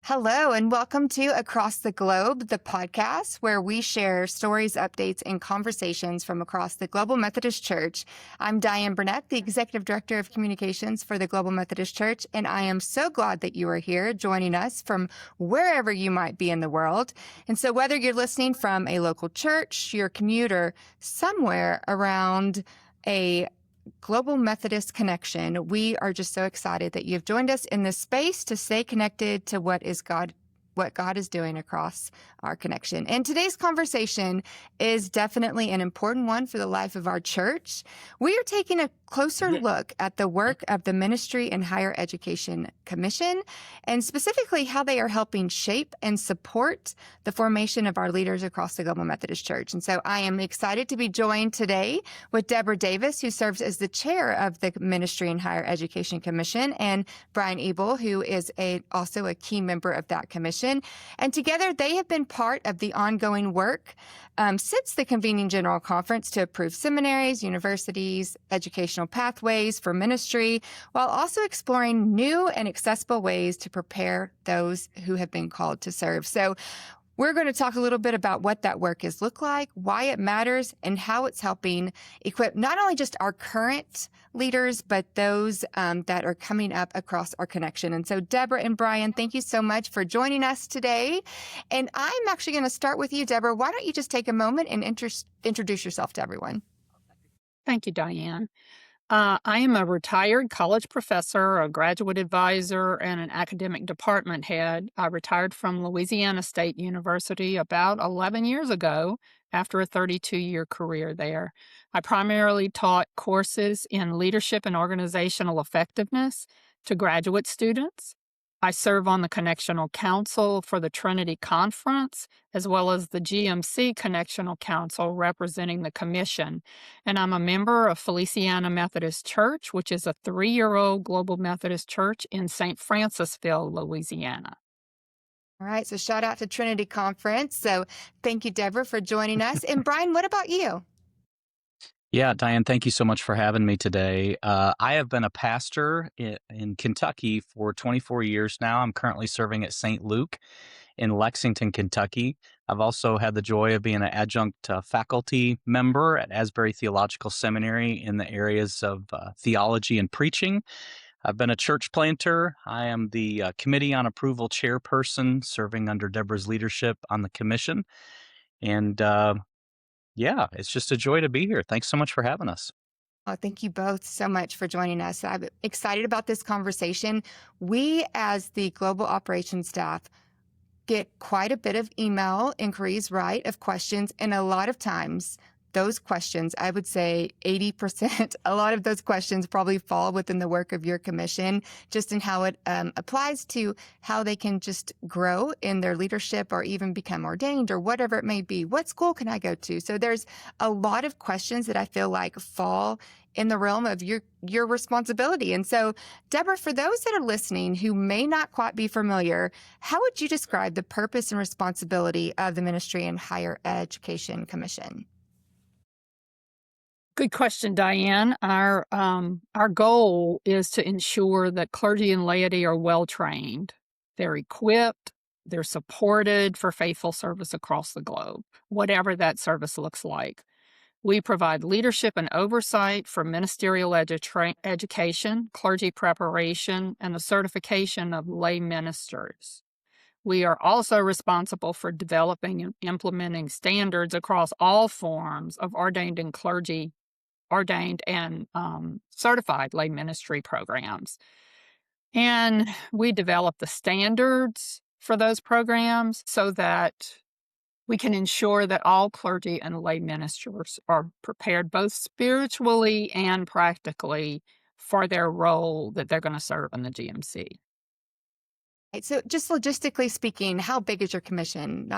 Hello, and welcome to Across the Globe, the podcast where we share stories, updates, and conversations from across the Global Methodist Church. I'm Dianne Burnett, the Executive Director of Communications for the Global Methodist Church, and I am so glad that you are here joining us from wherever you might be in the world. And so whether you're listening from a local church, your commute, or somewhere around a Global Methodist connection, we are just so excited that you've joined us in this space to stay connected to what God is doing across our connection. And today's conversation is definitely an important one for the life of our church. We are taking a closer look at the work of the Ministry and Higher Education Commission, and specifically how they are helping shape and support the formation of our leaders across the Global Methodist Church. And so I am excited to be joined today with Debra Davis, who serves as the chair of the Ministry and Higher Education Commission, and Brian Ebel, who is also a key member of that commission. And together they have been part of the ongoing work since the convening General Conference to approve seminaries, universities, educational pathways for ministry, while also exploring new and accessible ways to prepare those who have been called to serve. So we're going to talk a little bit about what that work has looked like, why it matters, and how it's helping equip not only just our current leaders, but those that are coming up across our connection. And so Debra and Brian, thank you so much for joining us today. And I'm actually going to start with you, Debra. Why don't you just take a moment and introduce yourself to everyone? Thank you, Dianne. I am a retired college professor, a graduate advisor, and an academic department head. I retired from Louisiana State University about 11 years ago after a 32-year career there. I primarily taught courses in leadership and organizational effectiveness to graduate students. I serve on the Connectional Council for the Trinity Conference, as well as the GMC Connectional Council representing the Commission. And I'm a member of Feliciana Methodist Church, which is a 3-year-old Global Methodist Church in St. Francisville, Louisiana. All right, so shout out to Trinity Conference. So thank you, Debra, for joining us. And Brian, what about you? Yeah, Dianne, thank you so much for having me today. I have been a pastor in Kentucky for 24 years now. I'm currently serving at St. Luke in Lexington, Kentucky. I've also had the joy of being an adjunct faculty member at Asbury Theological Seminary in the areas of theology and preaching. I've been a church planter. I am the Committee on Approval chairperson, serving under Debra's leadership on the commission. And yeah, it's just a joy to be here. Thanks so much for having us. Oh, thank you both so much for joining us. I'm excited about this conversation. We, as the global operations staff, get quite a bit of email inquiries, right, of questions. And a lot of times, those questions, I would say 80%, a lot of those questions probably fall within the work of your commission, just in how it applies to how they can just grow in their leadership or even become ordained or whatever it may be. What school can I go to? So there's a lot of questions that I feel like fall in the realm of your responsibility. And so, Debra, for those that are listening who may not quite be familiar, how would you describe the purpose and responsibility of the Ministry and Higher Education Commission? Good question, Dianne. Our goal is to ensure that clergy and laity are well trained. They're equipped, they're supported for faithful service across the globe, whatever that service looks like. We provide leadership and oversight for ministerial education, clergy preparation, and the certification of lay ministers. We are also responsible for developing and implementing standards across all forms of ordained and certified lay ministry programs. And we develop the standards for those programs so that we can ensure that all clergy and lay ministers are prepared both spiritually and practically for their role that they're going to serve in the GMC. Right, so just logistically speaking, how big is your commission?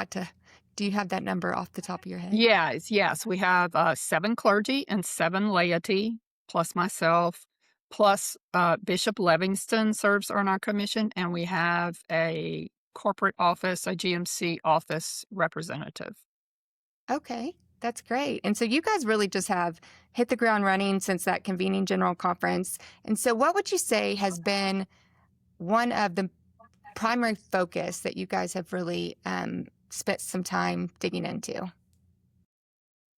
Do you have that number off the top of your head? Yes. We have 7 clergy and 7 laity, plus myself, plus Bishop Livingston serves on our commission, and we have a corporate office, a GMC office representative. Okay, that's great. And so you guys really just have hit the ground running since that convening General Conference. And so what would you say has been one of the primary focus that you guys have really spent some time digging into?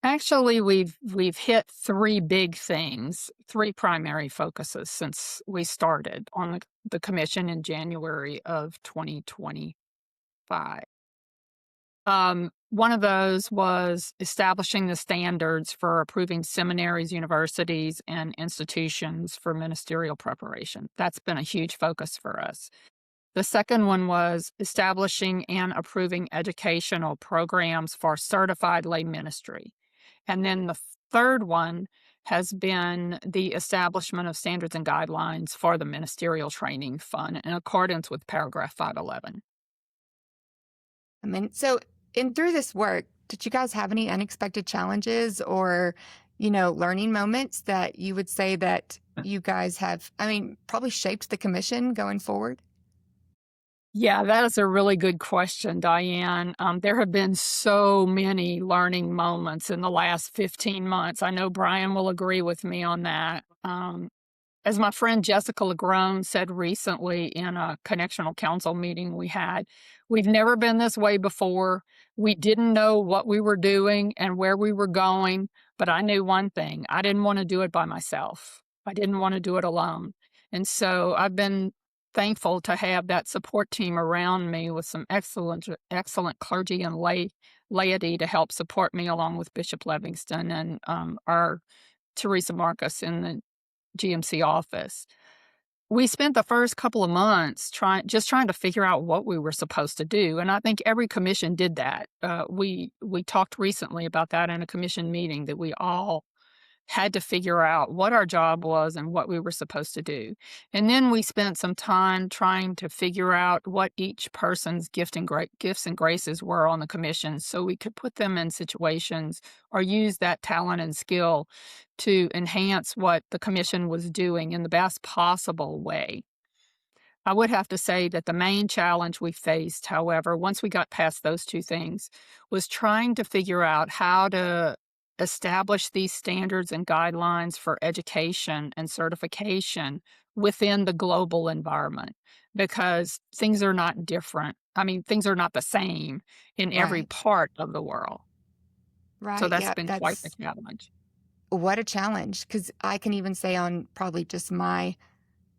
Actually, we've hit three big things, three primary focuses since we started on the commission in January of 2025. One of those was establishing the standards for approving seminaries, universities, and institutions for ministerial preparation. That's been a huge focus for us. The second one was establishing and approving educational programs for certified lay ministry. And then the third one has been the establishment of standards and guidelines for the Ministerial Training Fund in accordance with paragraph 511. I mean, so through this work, did you guys have any unexpected challenges or, learning moments that you would say that you guys have, probably shaped the commission going forward? Yeah, that is a really good question, Diane. There have been so many learning moments in the last 15 months. I know Brian will agree with me on that. As my friend Jessica LaGrone said recently in a connectional council meeting we had, we've never been this way before. We didn't know what we were doing and where we were going, but I knew one thing. I didn't want to do it by myself. I didn't want to do it alone. And so I've been thankful to have that support team around me with some excellent clergy and laity to help support me, along with Bishop Livingston and our Teresa Marcus in the GMC office. We spent the first couple of months trying to figure out what we were supposed to do, and I think every commission did that. We talked recently about that in a commission meeting, that we all had to figure out what our job was and what we were supposed to do. And then we spent some time trying to figure out what each person's gifts and graces were on the commission, so we could put them in situations or use that talent and skill to enhance what the commission was doing in the best possible way. I would have to say that the main challenge we faced, however, once we got past those two things, was trying to figure out how to establish these standards and guidelines for education and certification within the global environment, because things are not different. Things are not the same in every Right. part of the world. Right. So that's Yeah, been quite the challenge. what a challenge, because I can even say on probably just my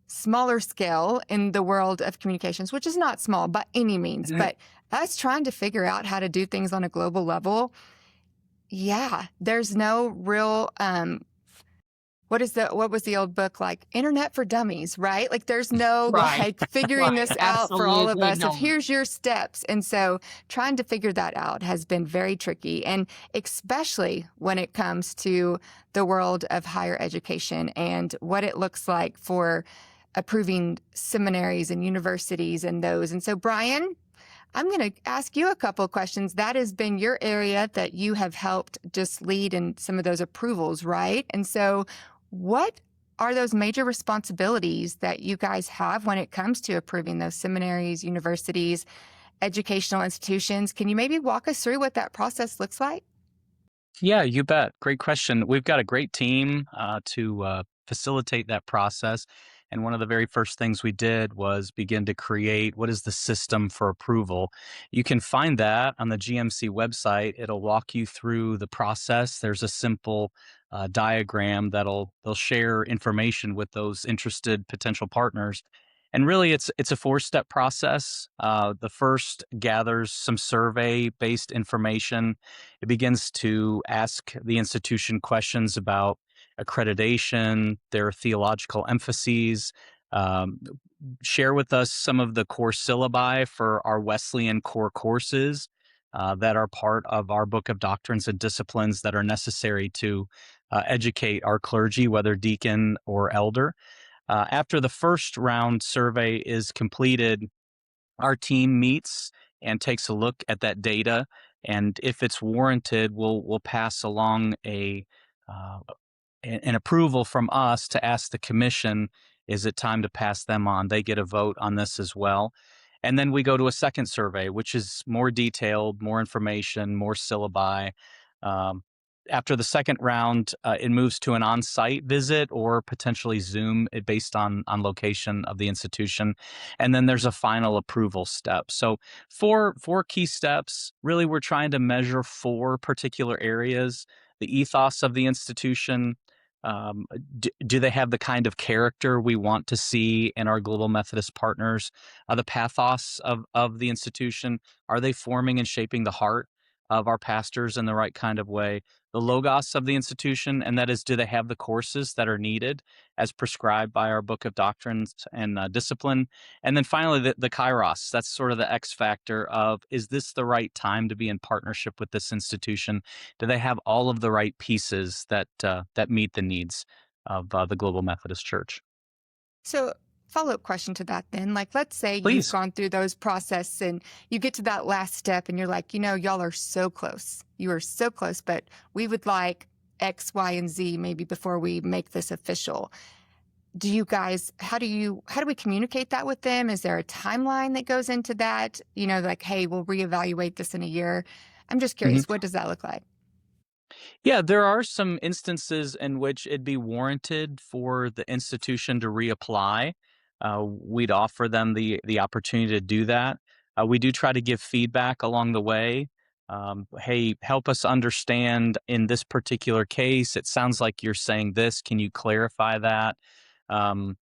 smaller scale in the world of communications, which is not small by any means, but us trying to figure out how to do things on a global level. Yeah, there's no real, what was the old book, like Internet for Dummies, right? Like there's no Right. figuring this out for all of Absolutely us. Of not. here's your steps. And so trying to figure that out has been very tricky. And especially when it comes to the world of higher education and what it looks like for approving seminaries and universities and those. And so Brian, I'm going to ask you a couple of questions. That has been your area that you have helped just lead in some of those approvals, right? And so what are those major responsibilities that you guys have when it comes to approving those seminaries, universities, educational institutions? Can you maybe walk us through what that process looks like? Yeah, you bet. Great question. We've got a great team to facilitate that process. And one of the very first things we did was begin to create what is the system for approval. You can find that on the GMC website. It'll walk you through the process. There's a simple diagram they'll share information with those interested potential partners. And really, it's a 4-step process. The first gathers some survey-based information. It begins to ask the institution questions about accreditation, their theological emphases, um, share with us some of the core syllabi for our Wesleyan core courses that are part of our book of doctrines and disciplines that are necessary to educate our clergy, whether deacon or elder. After the first round survey is completed, our team meets and takes a look at that data, and if it's warranted, we'll pass along uh, an approval from us to ask the commission, is it time to pass them on? They get a vote on this as well. And then we go to a second survey, which is more detailed, more information, more syllabi. after the second round, it moves to an on-site visit or potentially Zoom based on location of the institution. And then there's a final approval step. So four key steps. Really, we're trying to measure four particular areas: the ethos of the institution. Do they have the kind of character we want to see in our Global Methodist partners? The pathos of the institution. Are they forming and shaping the heart of our pastors in the right kind of way? The logos of the institution, and that is, do they have the courses that are needed as prescribed by our book of doctrines and discipline? And then finally, the kairos. That's sort of the X factor of, is this the right time to be in partnership with this institution? Do they have all of the right pieces that meet the needs of the Global Methodist Church? So, follow-up question to that then. Like, let's say you've Please. gone through those process and you get to that last step and you're like, y'all are so close. You are so close, but we would like X, Y, and Z maybe before we make this official. Do you guys, how do we communicate that with them? Is there a timeline that goes into that? Like, hey, we'll reevaluate this in a year. I'm just curious, what does that look like? Yeah, there are some instances in which it'd be warranted for the institution to reapply. We'd offer them the opportunity to do that. We do try to give feedback along the way. Hey, help us understand in this particular case. It sounds like you're saying this. Can you clarify that? Um,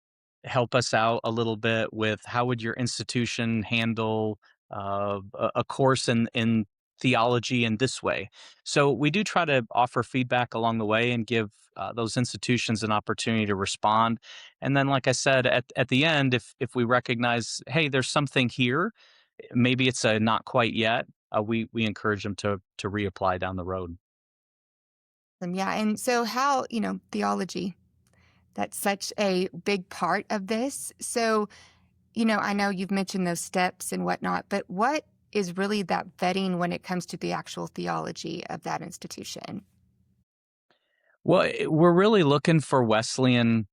Help us out a little bit with, how would your institution handle a course in theology in this way? So we do try to offer feedback along the way and give those institutions an opportunity to respond. And then, like I said, at the end, if we recognize, hey, there's something here, maybe it's a not quite yet, we encourage them to reapply down the road. Yeah. And so how, theology, that's such a big part of this. So, I know you've mentioned those steps and whatnot, but what is really that vetting when it comes to the actual theology of that institution? Well, we're really looking for Wesleyan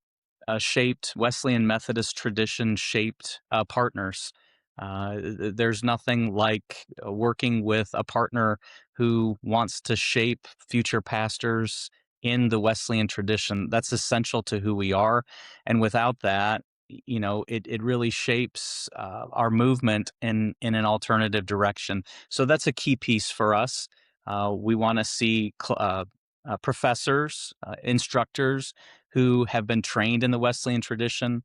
Methodist tradition shaped partners. There's nothing like working with a partner who wants to shape future pastors in the Wesleyan tradition. That's essential to who we are. And without that, it really shapes our movement in an alternative direction. So that's a key piece for us. We want to see professors, instructors who have been trained in the Wesleyan tradition.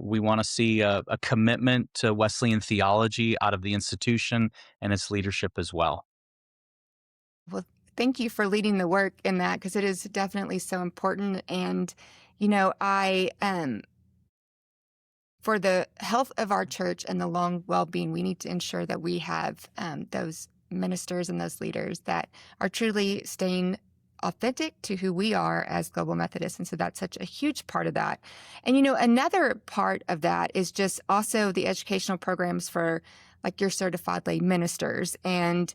We want to see a commitment to Wesleyan theology out of the institution and its leadership as well. Well, thank you for leading the work in that because it is definitely so important. And, I for the health of our church and the long well-being, we need to ensure that we have those ministers and those leaders that are truly staying authentic to who we are as Global Methodists. And so that's such a huge part of that. And, another part of that is just also the educational programs for like your certified lay ministers and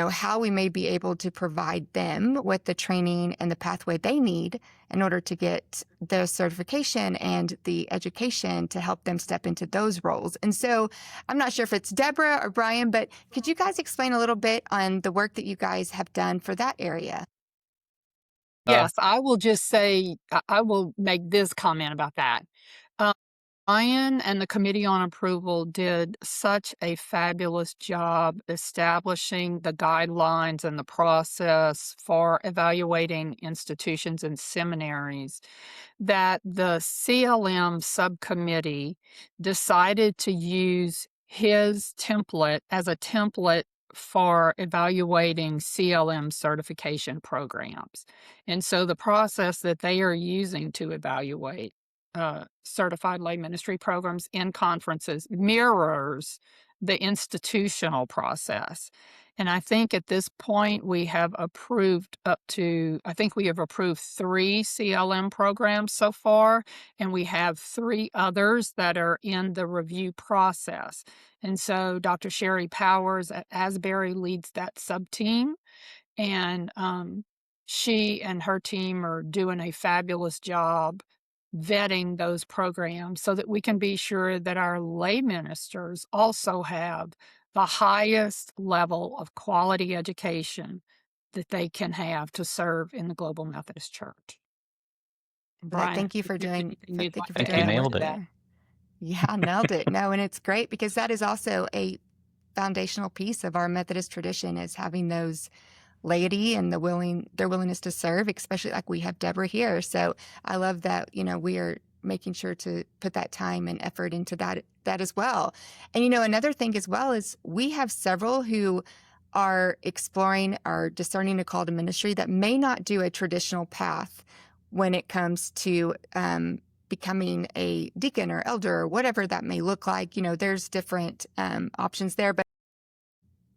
how we may be able to provide them with the training and the pathway they need in order to get the certification and the education to help them step into those roles. And so I'm not sure if it's Debra or Brian, but could you guys explain a little bit on the work that you guys have done for that area? Yes, I will just say, I will make this comment about that. Ryan and the Committee on Approval did such a fabulous job establishing the guidelines and the process for evaluating institutions and seminaries that the CLM subcommittee decided to use his template as a template for evaluating CLM certification programs. And so the process that they are using to evaluate certified lay ministry programs in conferences mirrors the institutional process. And I think at this point we have approved I think we have approved 3 CLM programs so far, and we have 3 others that are in the review process. And so Dr. Sherry Powers at Asbury leads that sub team. And she and her team are doing a fabulous job vetting those programs so that we can be sure that our lay ministers also have the highest level of quality education that they can have to serve in the Global Methodist Church. Brian, Thank you if for there's doing anything you'd thank you like for to You doing the add work nailed to it. that. there. Yeah, nailed it. No, and it's great because that is also a foundational piece of our Methodist tradition, is having those laity and their willingness to serve, especially like we have Debra here. So I love that, we are making sure to put that time and effort into that as well. And another thing as well is we have several who are discerning a call to ministry that may not do a traditional path when it comes to becoming a deacon or elder or whatever that may look like. There's different options there, but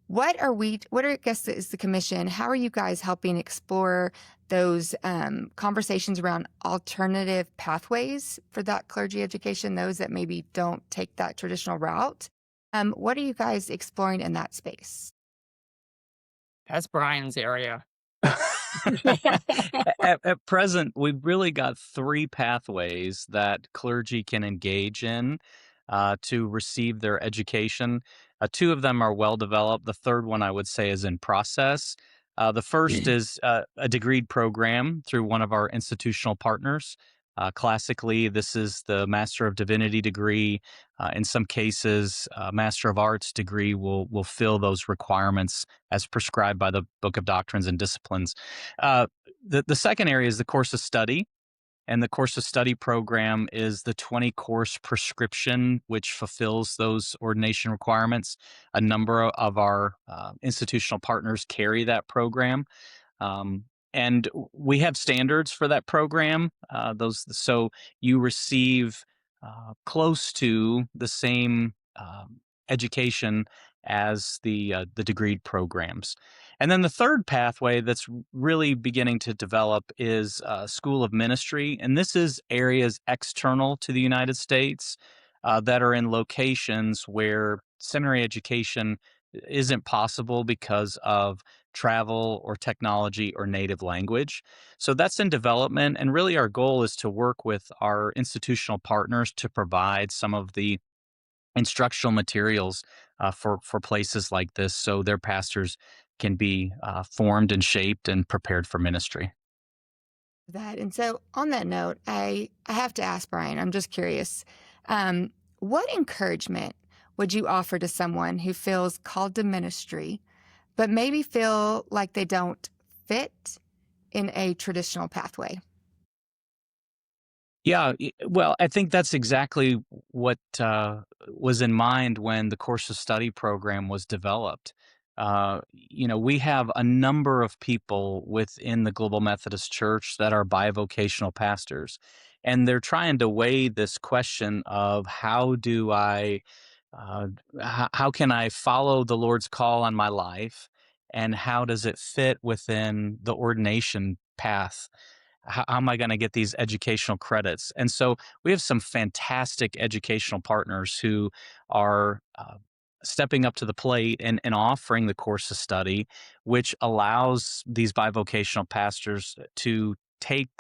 what I guess is the commission? How are you guys helping explore those conversations around alternative pathways for that clergy education, those that maybe don't take that traditional route? What are you guys exploring in that space? That's Brian's area. At present, we've really got 3 pathways that clergy can engage in to receive their education. 2 of them are well developed. The third one, I would say, is in process. The first is a degreed program through one of our institutional partners. Classically, this is the Master of Divinity degree. In some cases, Master of Arts degree will fill those requirements as prescribed by the Book of Doctrines and Disciplines. The second area is the course of study. And the course of study program is the 20-course prescription, which fulfills those ordination requirements. A number of our institutional partners carry that program. And we have standards for that program. So you receive close to the same education as the degreed programs. And then the third pathway that's really beginning to develop is School of Ministry, and this is areas external to the United States that are in locations where seminary education isn't possible because of travel or technology or native language. So that's in development. And really, our goal is to work with our institutional partners to provide some of the instructional materials for places like this so their pastors can be formed and shaped and prepared for ministry. And so on that note, I have to ask Brian, I'm just curious, what encouragement would you offer to someone who feels called to ministry, but maybe feel like they don't fit in a traditional pathway? Yeah, well, I think that's exactly what was in mind when the course of study program was developed. We have a number of people within the Global Methodist Church that are bivocational pastors, and they're trying to weigh this question of uh, how can I follow the Lord's call on my life, and how does it fit within the ordination path? How am I going to get these educational credits? And so we have some fantastic educational partners who are stepping up to the plate and offering the course of study, which allows these bivocational pastors to take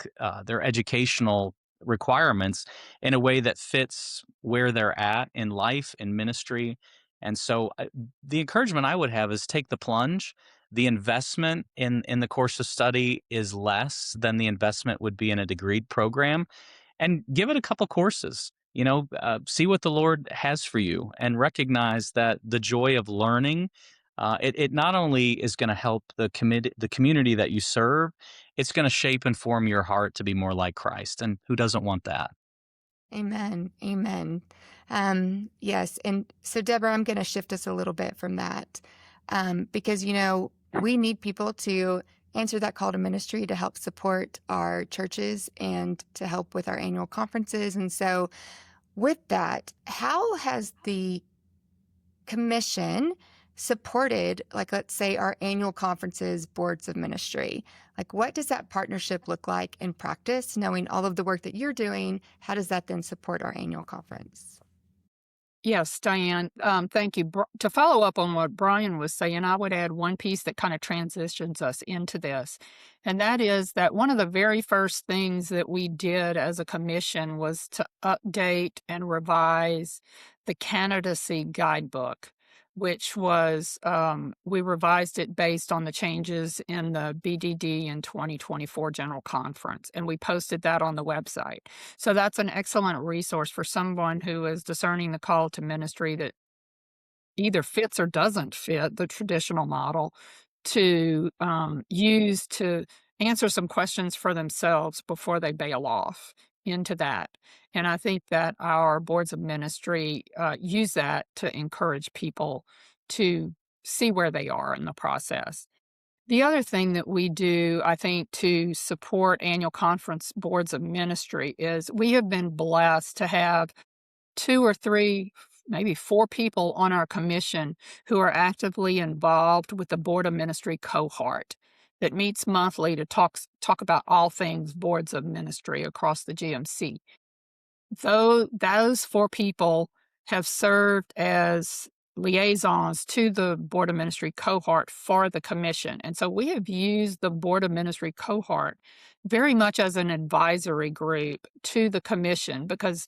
their educational requirements in a way that fits where they're at in life, in ministry. And so the encouragement I would have is take the plunge. The investment in the course of study is less than the investment would be in a degreed program, and give it a couple courses. See what the Lord has for you, and recognize that the joy of learning, it not only is going to help the community that you serve, it's going to shape and form your heart to be more like Christ. And who doesn't want that? Amen. Amen. Yes. And so, Debra, I'm going to shift us a little bit from that because, we need people to answer that call to ministry to help support our churches and to help with our annual conferences. And so, with that, how has the commission supported, like, let's say, our annual conferences, boards of ministry? Like, what does that partnership look like in practice? Knowing all of the work that you're doing, how does that then support our annual conference? Yes, Diane, thank you. To follow up on what Brian was saying, I would add one piece that kind of transitions us into this. And that is that one of the very first things that we did as a commission was to update and revise the candidacy guidebook. which was, we revised it based on the changes in the BDD in 2024 General Conference, and we posted that on the website. So that's an excellent resource for someone who is discerning the call to ministry that either fits or doesn't fit the traditional model to use to answer some questions for themselves before they bail off into that. And I think that our boards of ministry use that to encourage people to see where they are in the process. The other thing that we do, I think, to support annual conference boards of ministry is we have been blessed to have 2 or 3, maybe 4 people on our commission who are actively involved with the Board of Ministry cohort that meets monthly to talk about all things boards of ministry across the GMC. Though those 4 people have served as liaisons to the Board of Ministry cohort for the commission. And so we have used the Board of Ministry cohort very much as an advisory group to the commission because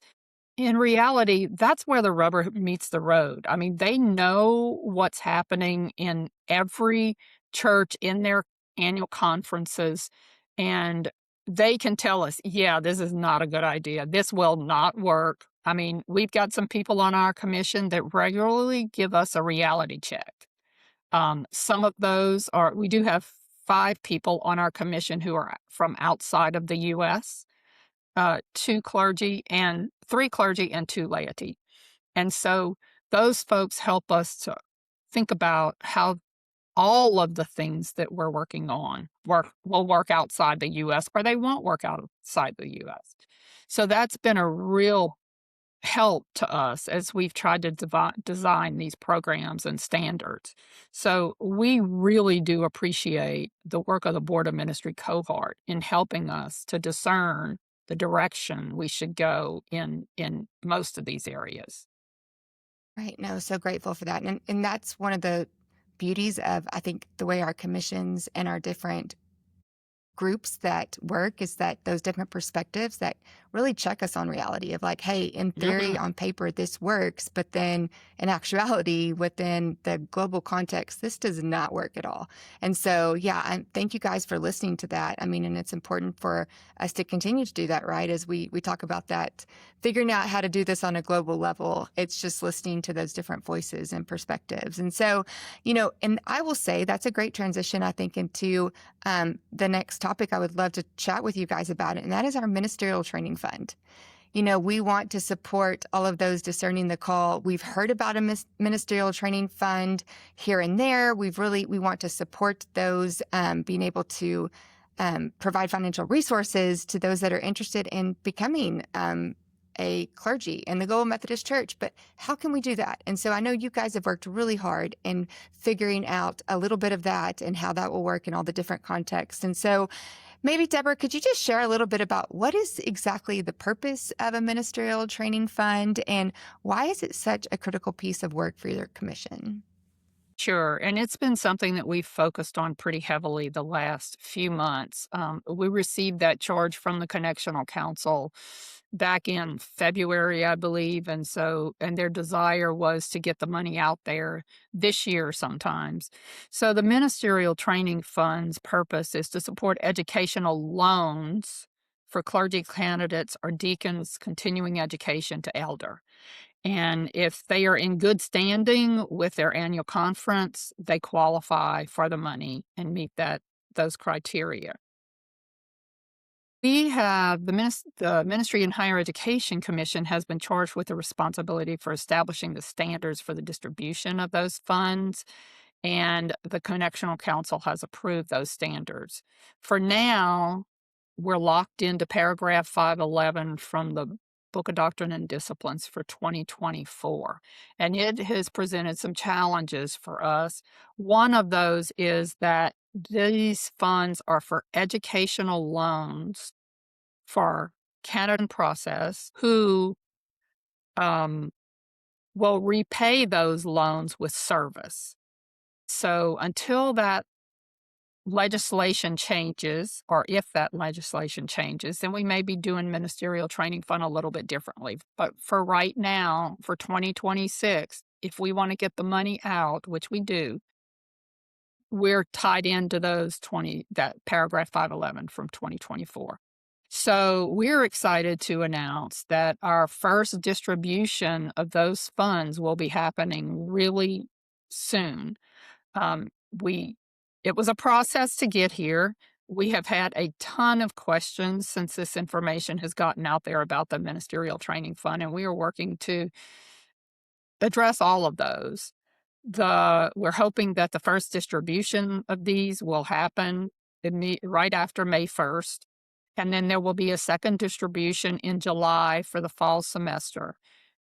in reality, that's where the rubber meets the road. I mean, they know what's happening in every church in their annual conferences, and they can tell us, yeah, this is not a good idea. This will not work. I mean, we've got some people on our commission that regularly give us a reality check. Some of those are, we do have 5 people on our commission who are from outside of the U.S., 2 clergy and 3 clergy and 2 laity. And so those folks help us to think about how all of the things that we're working on will work outside the U.S. or they won't work outside the U.S. So that's been a real help to us as we've tried to design these programs and standards. So we really do appreciate the work of the Board of Ministry cohort in helping us to discern the direction we should go in most of these areas. Right. No, so grateful for that. And that's one of the beauties of, I think, the way our commissions and our different groups that work is that those different perspectives that really check us on reality of like, hey, in theory, on paper, this works, but then in actuality, within the global context, this does not work at all. And so, yeah, thank you guys for listening to that. I mean, and it's important for us to continue to do that, right? As we talk about that, figuring out how to do this on a global level, it's just listening to those different voices and perspectives. And so, and I will say that's a great transition, I think, into the next topic I would love to chat with you guys about it, and that is our Ministerial Training Fund. We want to support all of those discerning the call. We've heard about a Ministerial Training Fund here and there. We want to support those, being able to provide financial resources to those that are interested in becoming a clergy in the Global Methodist Church. But how can we do that? And so I know you guys have worked really hard in figuring out a little bit of that and how that will work in all the different contexts. And so maybe, Debra, could you just share a little bit about what is exactly the purpose of a Ministerial Training Fund and why is it such a critical piece of work for your commission? Sure. And it's been something that we've focused on pretty heavily the last few months. We received that charge from the Connectional Council back in February, I believe. And their desire was to get the money out there this year sometimes. So the Ministerial Training Fund's purpose is to support educational loans for clergy candidates or deacons continuing education to elder. And if they are in good standing with their annual conference, they qualify for the money and meet those criteria. We have the Ministry and Higher Education Commission has been charged with the responsibility for establishing the standards for the distribution of those funds, and the Connectional Council has approved those standards. For now, we're locked into paragraph 511 from the Book of Doctrine and Disciplines for 2024, and it has presented some challenges for us. One of those is that these funds are for educational loans for candidate in process who will repay those loans with service. So until that legislation changes, or if that legislation changes, then we may be doing Ministerial Training Fund a little bit differently. But for right now, for 2026, if we want to get the money out, which we do, we're tied into that paragraph 511 from 2024. So we're excited to announce that our first distribution of those funds will be happening really soon. Um, it was a process to get here. We have had a ton of questions since this information has gotten out there about the Ministerial Training Fund, and we are working to address all of those. We're hoping that the first distribution of these will happen right after May 1st. And then there will be a second distribution in July for the fall semester.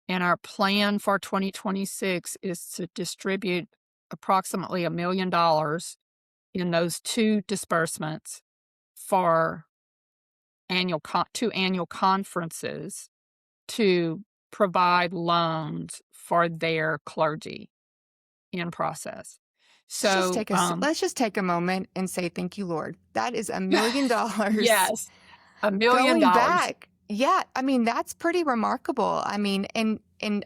And our plan for 2026 is to distribute approximately $1 million in those two disbursements for two annual conferences to provide loans for their clergy in process. So let's just take a moment and say thank you, Lord. That is $1 million. Yes, $1 million. Going back. Yeah, I mean, that's pretty remarkable. I mean, and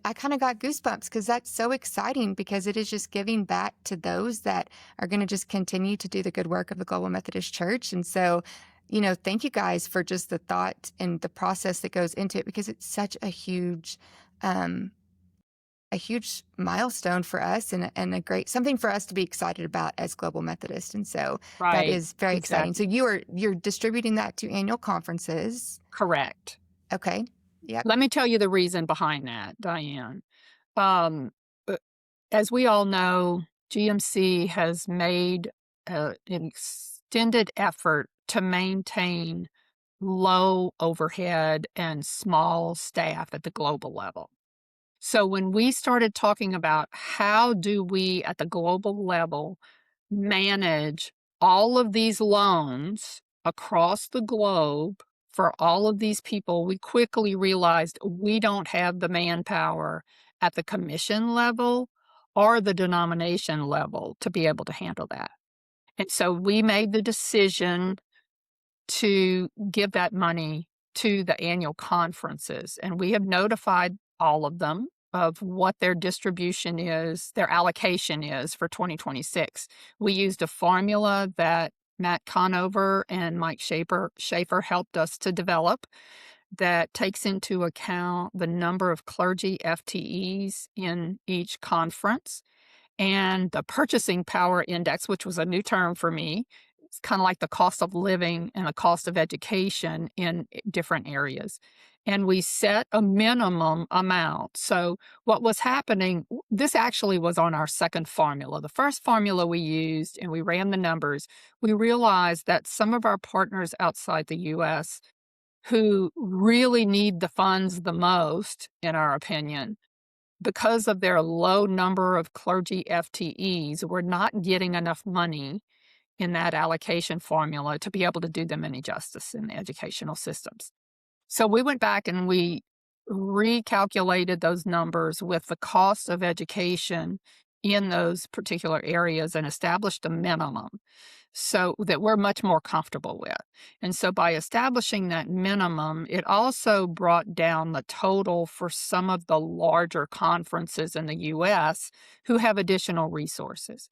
I kind of got goosebumps because that's so exciting, because it is just giving back to those that are going to just continue to do the good work of the Global Methodist Church. And so, thank you guys for just the thought and the process that goes into it, because it's such a huge milestone for us, and a great something for us to be excited about as Global Methodist. And so that is very exciting. So you're distributing that to annual conferences. Correct. Okay. Yep. Let me tell you the reason behind that, Diane. As we all know, GMC has made an extended effort to maintain low overhead and small staff at the global level. So when we started talking about how do we at the global level manage all of these loans across the globe for all of these people, we quickly realized we don't have the manpower at the commission level or the denomination level to be able to handle that. And so we made the decision to give that money to the annual conferences. And we have notified all of them of what their distribution is, their allocation is for 2026. We used a formula that Matt Conover and Mike Schaefer helped us to develop that takes into account the number of clergy FTEs in each conference and the purchasing power index, which was a new term for me. It's kind of like the cost of living and the cost of education in different areas. And we set a minimum amount. So what was happening, this actually was on our second formula. The first formula we used, and we ran the numbers, we realized that some of our partners outside the U.S. who really need the funds the most, in our opinion, because of their low number of clergy FTEs, were not getting enough money in that allocation formula to be able to do them any justice in the educational systems. So we went back and we recalculated those numbers with the cost of education in those particular areas and established a minimum so that we're much more comfortable with. And so by establishing that minimum, it also brought down the total for some of the larger conferences in the U.S. who have additional resources.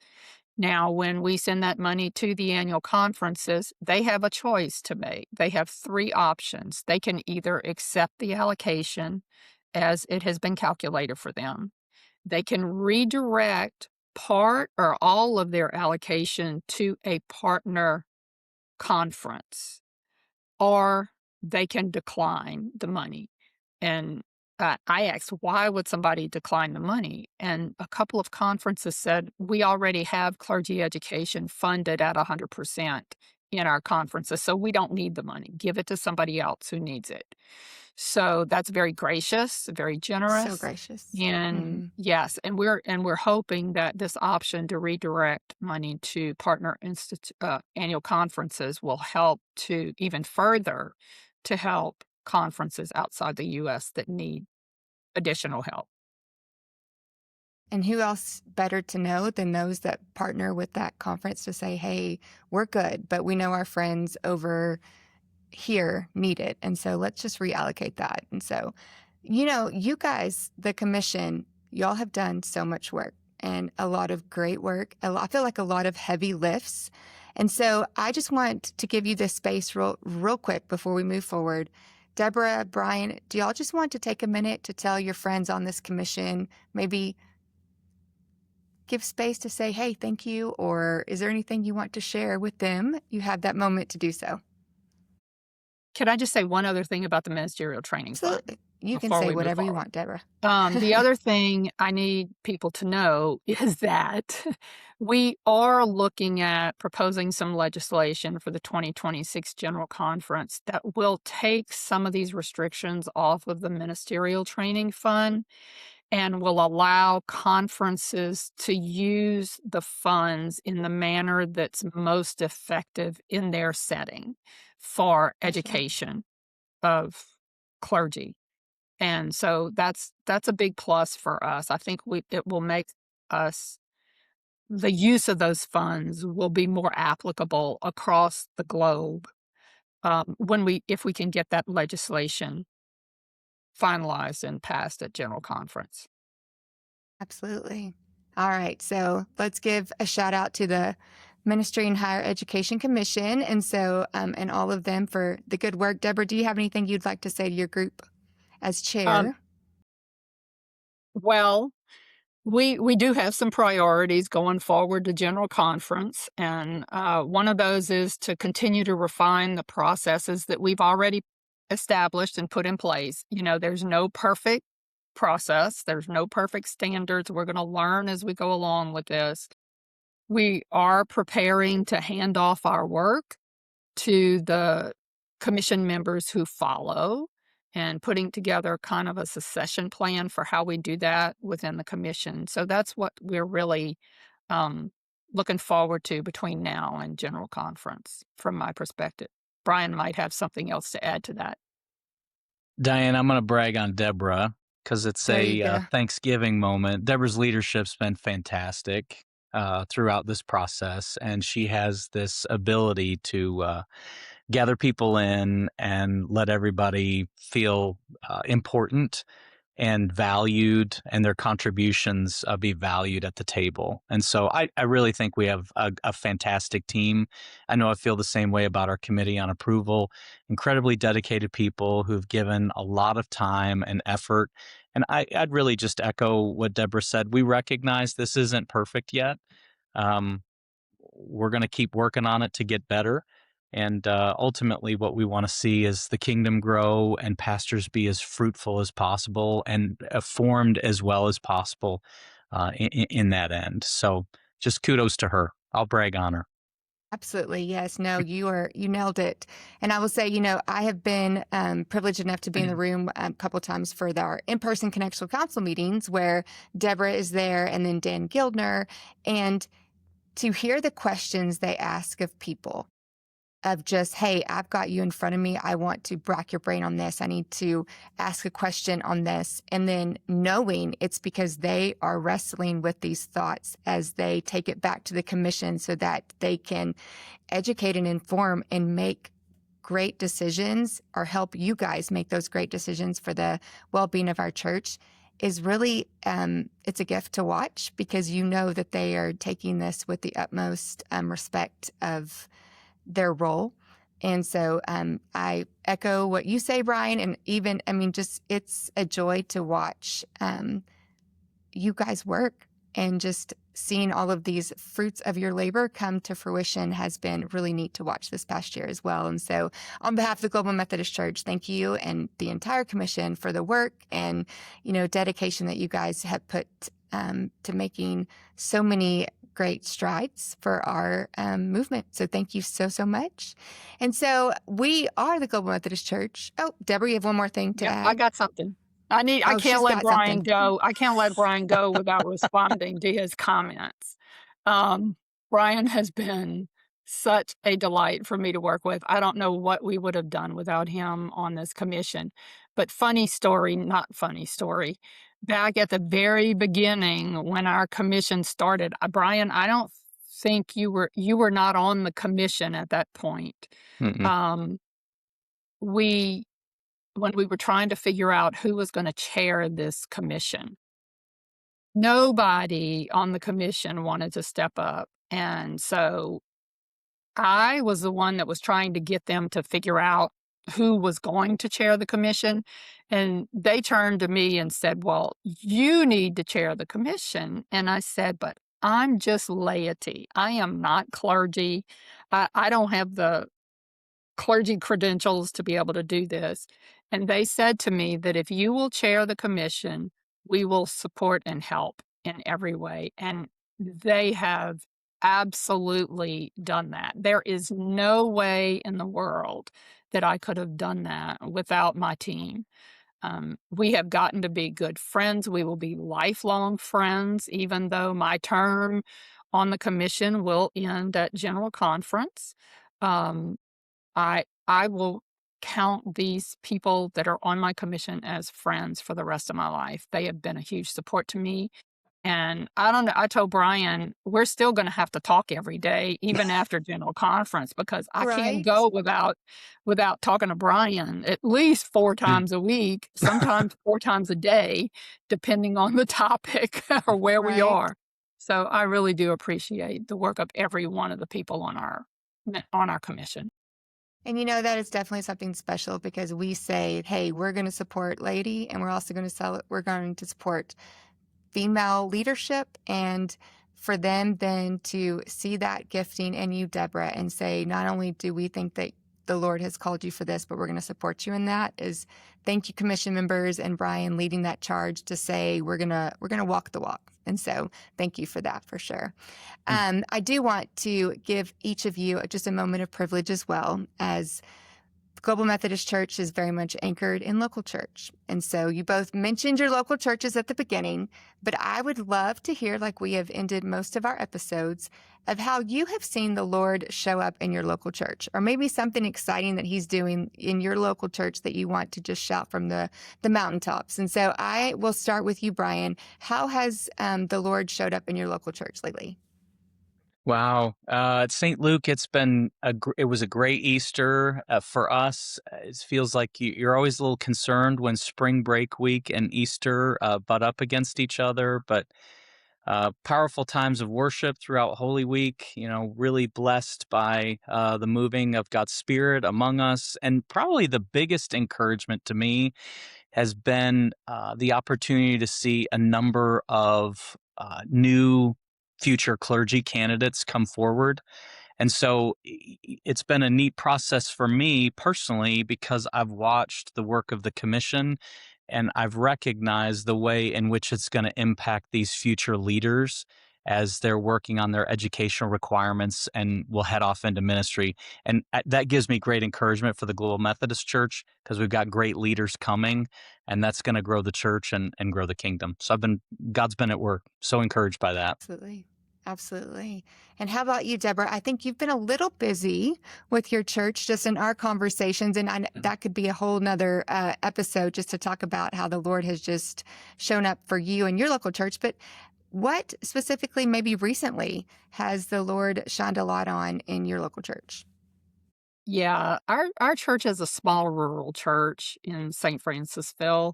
Now, when we send that money to the annual conferences, they have a choice to make. They have three options. They can either accept the allocation as it has been calculated for them. They can redirect part or all of their allocation to a partner conference, or they can decline the money. And I asked, why would somebody decline the money? And a couple of conferences said, we already have clergy education funded at 100% in our conferences, so we don't need the money. Give it to somebody else who needs it. So that's very gracious, very generous. So gracious. And yes, and we're hoping that this option to redirect money to partner annual conferences will help to even further to help conferences outside the U.S. that need additional help. And who else better to know than those that partner with that conference to say, hey, we're good, but we know our friends over here need it. And so let's just reallocate that. And so, you guys, the commission, y'all have done so much work and a lot of great work. I feel like a lot of heavy lifts. And so I just want to give you this space real quick before we move forward. Debra, Brian, do y'all just want to take a minute to tell your friends on this commission, maybe give space to say, hey, thank you, or is there anything you want to share with them? You have that moment to do so. Can I just say one other thing about the Ministerial Training Fund? Absolutely. You can before say we move whatever you forward? want, Debra. The other thing I need people to know is that we are looking at proposing some legislation for the 2026 General Conference that will take some of these restrictions off of the Ministerial Training Fund and will allow conferences to use the funds in the manner that's most effective in their setting for education of clergy. And so that's a big plus for us. I think it will make us the use of those funds will be more applicable across the globe if we can get that legislation finalized and passed at General Conference. Absolutely. All right. So let's give a shout out to the Ministry and Higher Education Commission and all of them for the good work. Debra, do you have anything you'd like to say to your group as chair? Well, we do have some priorities going forward to General Conference, and one of those is to continue to refine the processes that we've already established and put in place. There's no perfect process. There's no perfect standards. We're going to learn as we go along with this. We are preparing to hand off our work to the commission members who follow and putting together kind of a succession plan for how we do that within the commission. So that's what we're really looking forward to between now and General Conference from my perspective. Brian might have something else to add to that. Dianne, I'm going to brag on Debra because it's a Thanksgiving moment. Debra's leadership's been fantastic throughout this process, and she has this ability to gather people in and let everybody feel important and valued, and their contributions be valued at the table. And so I really think we have a fantastic team. I know I feel the same way about our committee on approval. Incredibly dedicated people who've given a lot of time and effort. And I'd really just echo what Debra said. We recognize this isn't perfect yet. We're going to keep working on it to get better. And ultimately, what we want to see is the kingdom grow and pastors be as fruitful as possible and formed as well as possible in that end. So just kudos to her. I'll brag on her. Absolutely. Yes. No, you nailed it. And I will say, I have been privileged enough to be in the room a couple of times for our in-person Connectional Council meetings where Debra is there and then Dan Gildner, and to hear the questions they ask of people of just, hey, I've got you in front of me. I want to rack your brain on this. I need to ask a question on this. And then knowing it's because they are wrestling with these thoughts as they take it back to the commission so that they can educate and inform and make great decisions or help you guys make those great decisions for the well-being of our church is really, it's a gift to watch because you know that they are taking this with the utmost respect of their role. And so I echo what you say, Brian, and even, it's a joy to watch you guys work, and just seeing all of these fruits of your labor come to fruition has been really neat to watch this past year as well. And so on behalf of the Global Methodist Church, thank you and the entire commission for the work and, dedication that you guys have put to making so many great strides for our movement. So thank you so, so much. And so we are the Global Methodist Church. Oh, Debra, you have one more thing to add? I got something. I can't let Brian go. I can't let Brian go without responding to his comments. Brian has been such a delight for me to work with. I don't know what we would have done without him on this commission. But not funny story. Back at the very beginning when our commission started, Brian, I don't think you were not on the commission at that point. When we were trying to figure out who was going to chair this commission, nobody on the commission wanted to step up. And so I was the one that was trying to get them to figure out who was going to chair the commission. And they turned to me and said, "Well, you need to chair the commission." And I said, "But I'm just laity. I am not clergy. I don't have the clergy credentials to be able to do this." And they said to me that if you will chair the commission, we will support and help in every way. And they have absolutely done that. There is no way in the world that I could have done that without my team. We have gotten to be good friends. We will be lifelong friends, even though my term on the commission will end at General Conference. Um, I will count these people that are on my commission as friends for the rest of my life. They have been a huge support to me. And I don't know, I told Brian, we're still going to have to talk every day, even after General Conference, because I can't Right? go without talking to Brian at least 4 times a week, sometimes 4 times a day, depending on the topic or where we Right. are. So I really do appreciate the work of every one of the people on our commission. And that is definitely something special because we say, hey, we're going to support laity and we're also going to we're going to support female leadership, and for them then to see that gifting in you, Debra, and say, not only do we think that the Lord has called you for this, but we're going to support you in that, is thank you, commission members, and Brian leading that charge to say we're gonna walk the walk. And so thank you for that, for sure. I do want to give each of you just a moment of privilege as well, as Global Methodist Church is very much anchored in local church. And so you both mentioned your local churches at the beginning, but I would love to hear, like we have ended most of our episodes, of how you have seen the Lord show up in your local church, or maybe something exciting that he's doing in your local church that you want to just shout from the mountaintops. And so I will start with you, Brian. How has the Lord showed up in your local church lately? Wow. At St. Luke, it was a great Easter for us. It feels like you're always a little concerned when spring break week and Easter butt up against each other, but powerful times of worship throughout Holy Week, really blessed by the moving of God's Spirit among us. And probably the biggest encouragement to me has been the opportunity to see a number of new future clergy candidates come forward. And so it's been a neat process for me personally because I've watched the work of the commission and I've recognized the way in which it's going to impact these future leaders as they're working on their educational requirements and will head off into ministry. And that gives me great encouragement for the Global Methodist Church because we've got great leaders coming, and that's going to grow the church and grow the kingdom. So God's been at work. So encouraged by that. Absolutely. Absolutely. And how about you, Debra? I think you've been a little busy with your church just in our conversations. And that could be a whole nother episode just to talk about how the Lord has just shown up for you and your local church. But what specifically, maybe recently, has the Lord shined a light on in your local church? Yeah, our church is a small rural church in St. Francisville,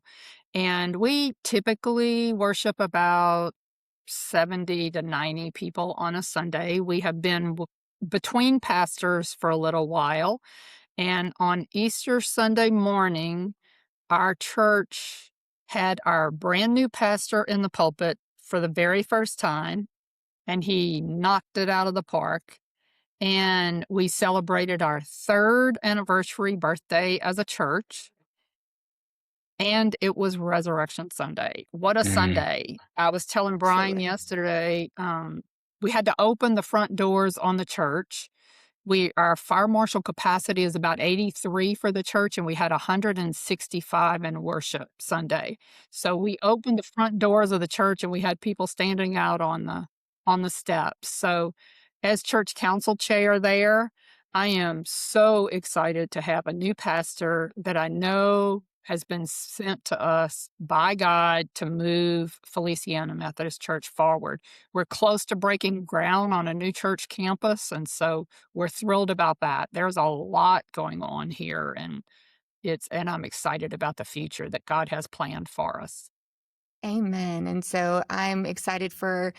and we typically worship about 70 to 90 people on a Sunday. We have been between pastors for a little while, and on Easter Sunday morning, our church had our brand new pastor in the pulpit for the very first time, and he knocked it out of the park. And we celebrated our 3rd anniversary birthday as a church. And it was Resurrection Sunday. What a Sunday. I was telling Brian Absolutely. yesterday, we had to open the front doors on the church. Our fire marshal capacity is about 83 for the church, and we had 165 in worship Sunday. So we opened the front doors of the church, and we had people standing out on the steps. So as church council chair there, I am so excited to have a new pastor that I know has been sent to us by God to move Feliciana Methodist Church forward. We're close to breaking ground on a new church campus, and so we're thrilled about that. There's a lot going on here, and I'm excited about the future that God has planned for us. Amen. And so I'm excited for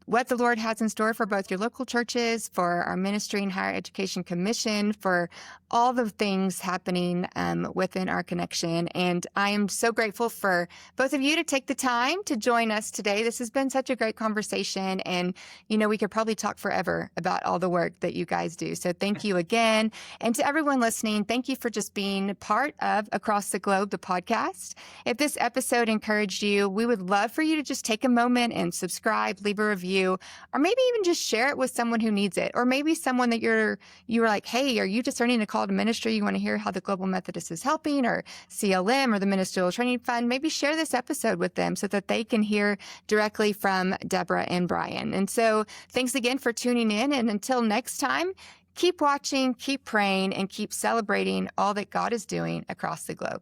what the Lord has in store for both your local churches, for our Ministry and Higher Education Commission, for all the things happening within our connection. And I am so grateful for both of you to take the time to join us today. This has been such a great conversation. And, we could probably talk forever about all the work that you guys do. So thank you again. And to everyone listening, thank you for just being part of Across the Globe, the podcast. If this episode encouraged you, we would love for you to just take a moment and subscribe, leave a review, or maybe even just share it with someone who needs it. Or maybe someone that you were like, hey, are you discerning a call to ministry? You want to hear how the Global Methodist is helping, or CLM, or the Ministerial Training Fund? Maybe share this episode with them so that they can hear directly from Debra and Brian. And so thanks again for tuning in. And until next time, keep watching, keep praying, and keep celebrating all that God is doing across the globe.